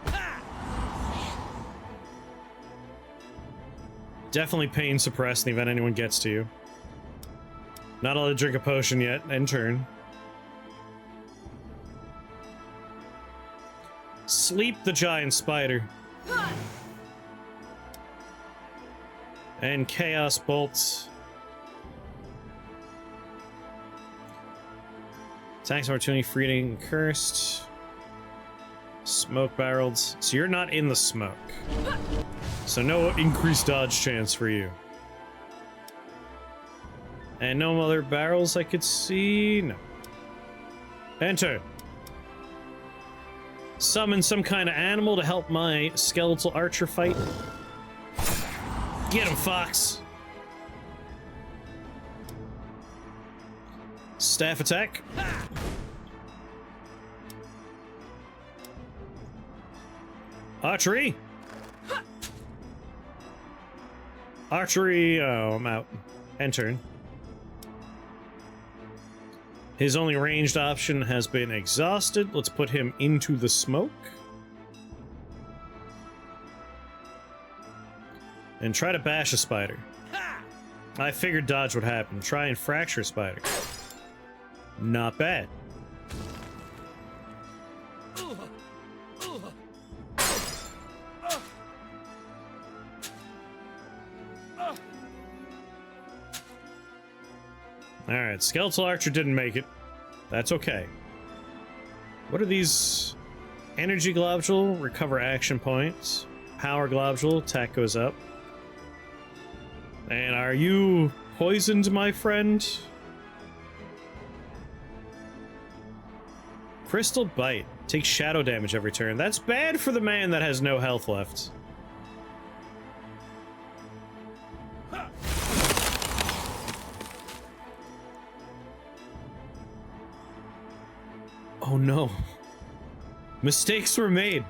Definitely pain suppressed in the event anyone gets to you. Not allowed to drink a potion yet. End turn. Sleep the giant spider. And chaos bolts. Attacks opportunity, freeing cursed. Smoke barrels. So you're not in the smoke. So no increased dodge chance for you. And no other barrels I could see. No. Enter. Summon some kind of animal to help my skeletal archer fight. Get him, Fox. Staff attack. Archery. Archery. Oh, I'm out. End turn. His only ranged option has been exhausted. Let's put him into the smoke. And try to bash a spider. I figured dodge would happen. Try and fracture a spider. Not bad. Alright, Skeletal Archer didn't make it. That's okay. What are these? Energy Globule, recover action points. Power Globule, attack goes up. And are you poisoned, my friend? Crystal Bite. Takes shadow damage every turn. That's bad for the man that has no health left. Oh no. Mistakes were made.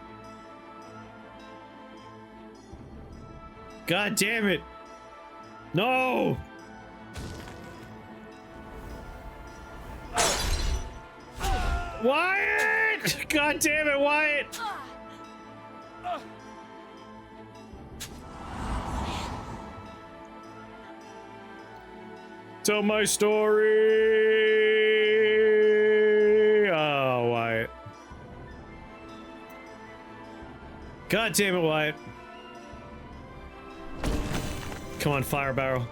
God damn it. No! Wyatt! God damn it, Wyatt! Tell my story! Oh, Wyatt. God damn it, Wyatt. Come on, fire barrel.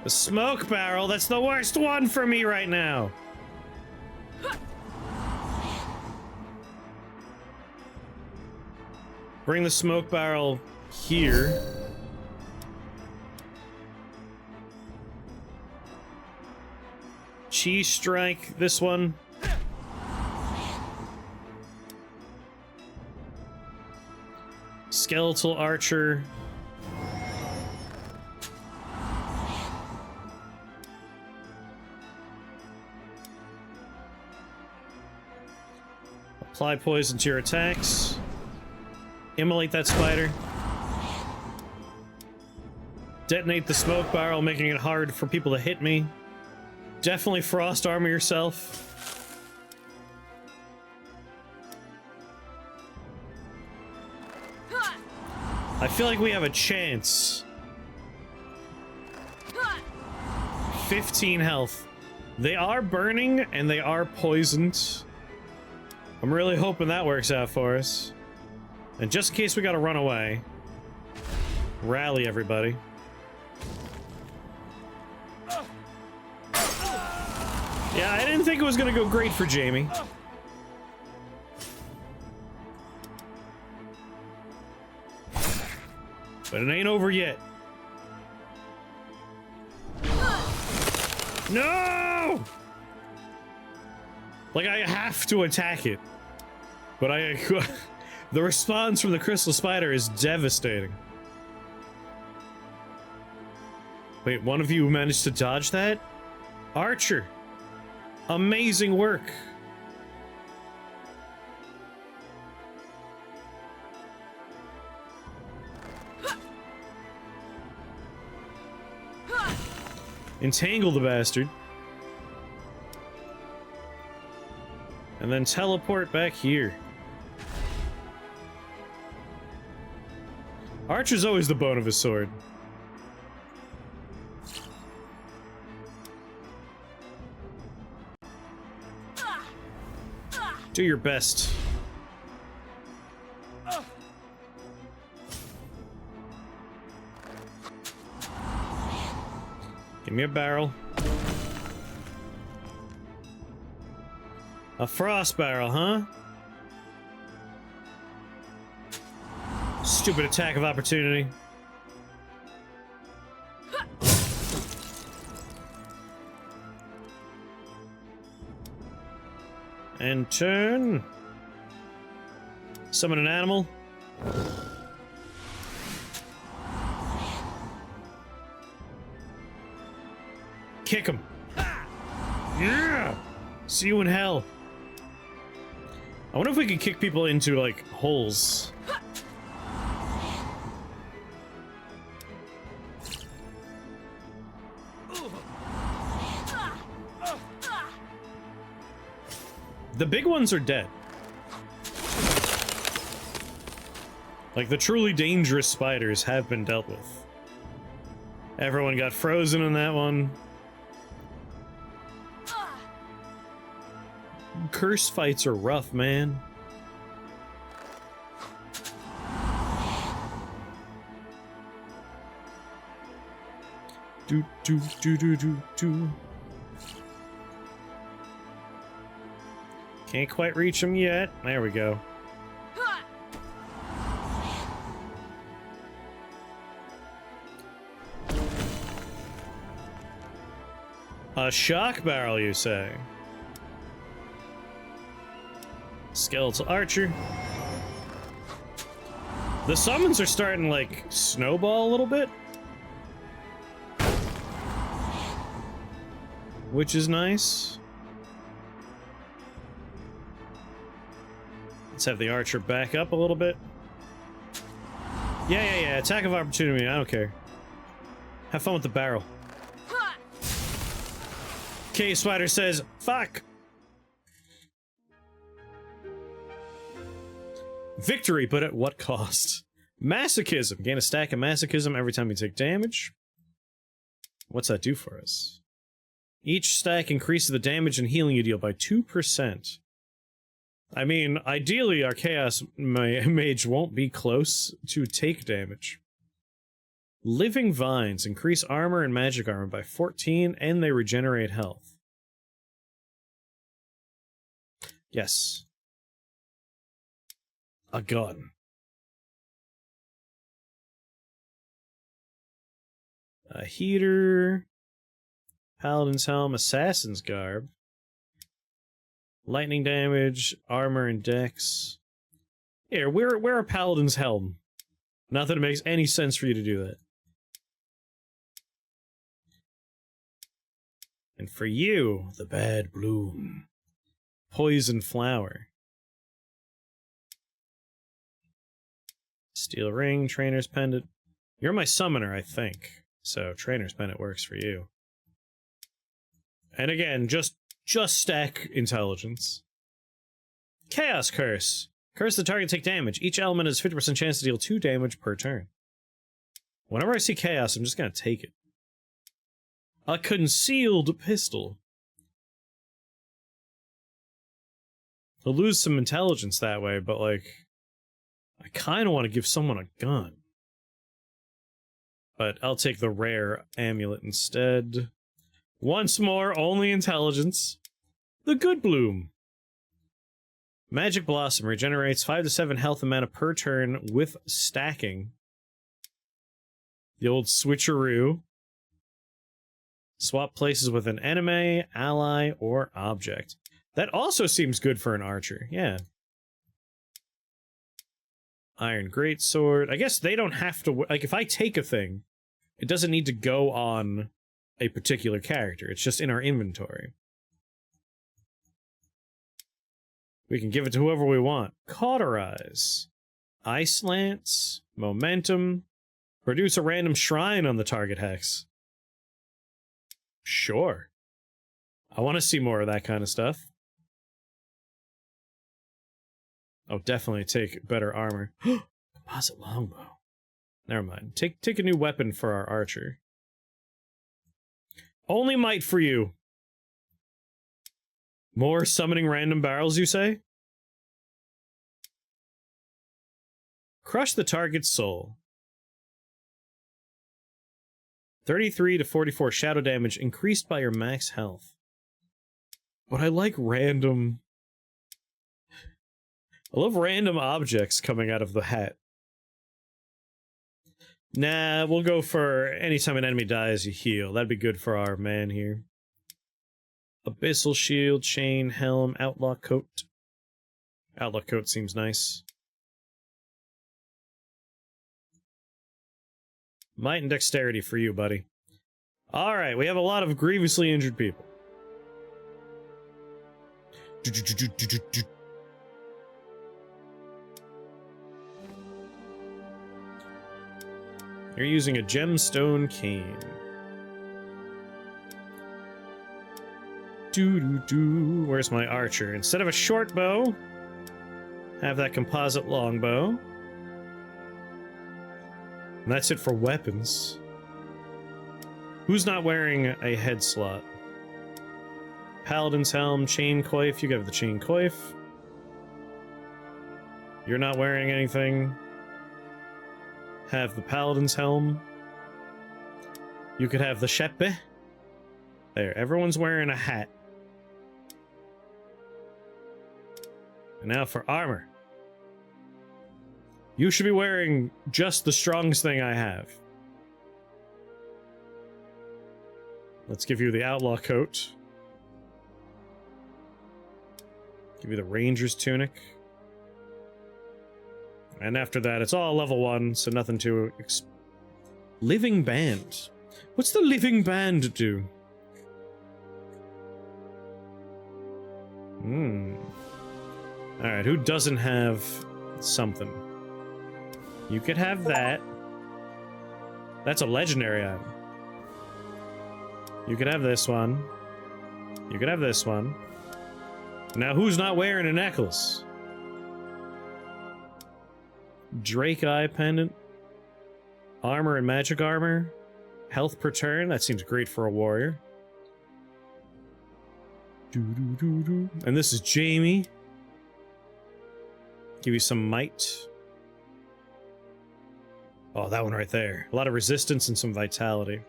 The smoke barrel, that's the worst one for me right now. Bring the smoke barrel here. Cheese strike this one. Skeletal archer. Apply poison to your attacks. Immolate that spider. Detonate the smoke barrel, making it hard for people to hit me. Definitely frost armor yourself. I feel like we have a chance. 15 health. They are burning and they are poisoned. I'm really hoping that works out for us. And just in case we gotta run away, rally everybody. Yeah, I didn't think it was gonna go great for Jamie. But it ain't over yet. No! Like, I have to attack it. But the response from the crystal spider is devastating. Wait, one of you managed to dodge that? Archer! Amazing work! Entangle the bastard. And then teleport back here. Archer's always the bone of his sword. Do your best. Give me a barrel. A frost barrel, huh? Stupid attack of opportunity. And turn. Summon an animal. Kick him. Yeah! See you in hell. I wonder if we could kick people into, like, holes. The big ones are dead. Like, the truly dangerous spiders have been dealt with. Everyone got frozen in that one. Curse fights are rough, man. Do do do do do do. Can't quite reach him yet. There we go. A shock barrel, you say? Skeletal archer. The summons are starting to, like, snowball a little bit. Which is nice. Let's have the archer back up a little bit. Yeah. Attack of opportunity. I don't care. Have fun with the barrel. Cave Spider says, fuck! Victory, but at what cost? Masochism. Gain a stack of masochism every time you take damage. What's that do for us? Each stack increases the damage and healing you deal by 2%. I mean, ideally our Chaos Mage won't be close to take damage. Living Vines increase armor and magic armor by 14, and they regenerate health. Yes. A gun. A heater. Paladin's Helm, Assassin's Garb. Lightning damage, armor, and dex. Here, wear a Paladin's Helm. Not that it makes any sense for you to do that. And for you, the Bad Bloom. Poison Flower. Steel Ring, Trainer's Pendant. You're my summoner, I think. So, Trainer's Pendant works for you. And again, just stack intelligence. Chaos Curse. Curse the target, take damage. Each element has 50% chance to deal 2 damage per turn. Whenever I see Chaos, I'm just gonna take it. A concealed pistol. He'll lose some intelligence that way, but like, I kind of want to give someone a gun. But I'll take the rare amulet instead. Once more, only intelligence. The Good Bloom. Magic Blossom regenerates 5 to 7 health and mana per turn with stacking. The old switcheroo. Swap places with an enemy, ally, or object. That also seems good for an archer, yeah. Iron Greatsword. I guess they don't have to... Like, if I take a thing, it doesn't need to go on a particular character. It's just in our inventory. We can give it to whoever we want. Cauterize. Ice Lance. Momentum. Produce a random shrine on the target hex. Sure. I want to see more of that kind of stuff. Oh, definitely take better armor. Composite longbow. Never mind. Take a new weapon for our archer. Only might for you. More summoning random barrels, you say? Crush the target's soul. 33 to 44 shadow damage increased by your max health. But I like random... I love random objects coming out of the hat. Nah, we'll go for anytime an enemy dies, you heal. That'd be good for our man here. Abyssal Shield, Chain, Helm, Outlaw Coat. Outlaw Coat seems nice. Might and Dexterity for you, buddy. Alright, we have a lot of grievously injured people. You're using a gemstone cane. Where's my archer? Instead of a short bow, have that composite longbow. And that's it for weapons. Who's not wearing a head slot? Paladin's Helm, Chain Coif. You have the Chain Coif. You're not wearing anything. Have the Paladin's Helm. You could have the Sheppe. There, everyone's wearing a hat. And now for armor. You should be wearing just the strongest thing I have. Let's give you the Outlaw Coat. Give you the Ranger's Tunic. And after that, it's all level 1, so nothing to... Living Band. What's the Living Band do? Alright, who doesn't have something? You could have that. That's a legendary item. You could have this one. You could have this one. Now, who's not wearing a necklace? Drake Eye Pendant. Armor and magic armor. Health per turn. That seems great for a warrior. And this is Jamie. Give you some might. Oh, that one right there. A lot of resistance and some vitality.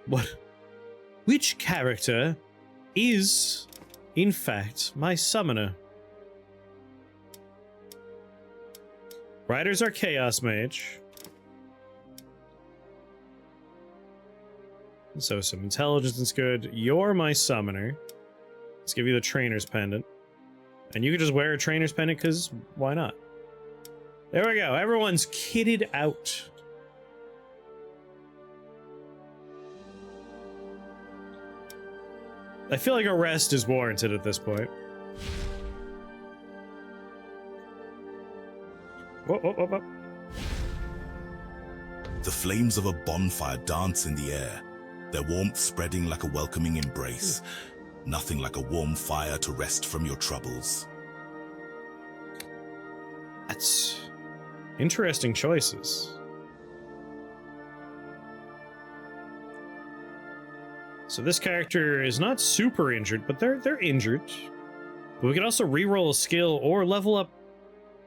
What? Which character is, in fact, my summoner? Riders are Chaos Mage. So some intelligence is good. You're my summoner. Let's give you the trainer's pendant. And you can just wear a trainer's pendant because why not? There we go. Everyone's kitted out. I feel like a rest is warranted at this point. Whoa, whoa, whoa, whoa.
The flames of a bonfire dance in the air, their warmth spreading like a welcoming embrace. Nothing like a warm fire to rest from your troubles.
That's interesting choices. So this character is not super injured, but they're injured. But we can also reroll a skill or level up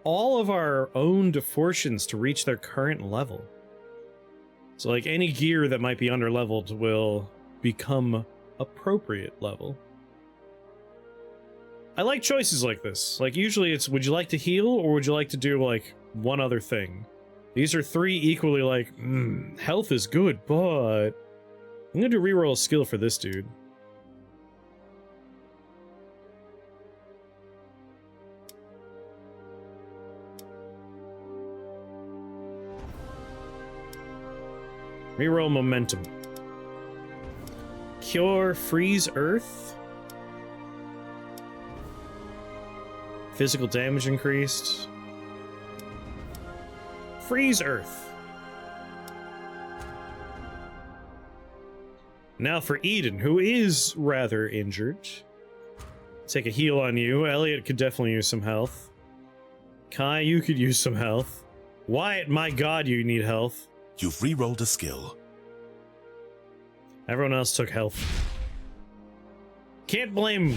all of our own fortunes to reach their current level. So like any gear that might be underleveled will become appropriate level. I like choices like this. Like usually it's would you like to heal or would you like to do like one other thing? These are three equally like, health is good, but I'm gonna do reroll a skill for this dude. Reroll momentum. Cure freeze earth. Physical damage increased. Freeze earth. Now for Eden, who is rather injured. Take a heal on you. Elliot could definitely use some health. Kai, you could use some health. Wyatt, my god, you need health.
You've re-rolled a skill.
Everyone else took health. Can't blame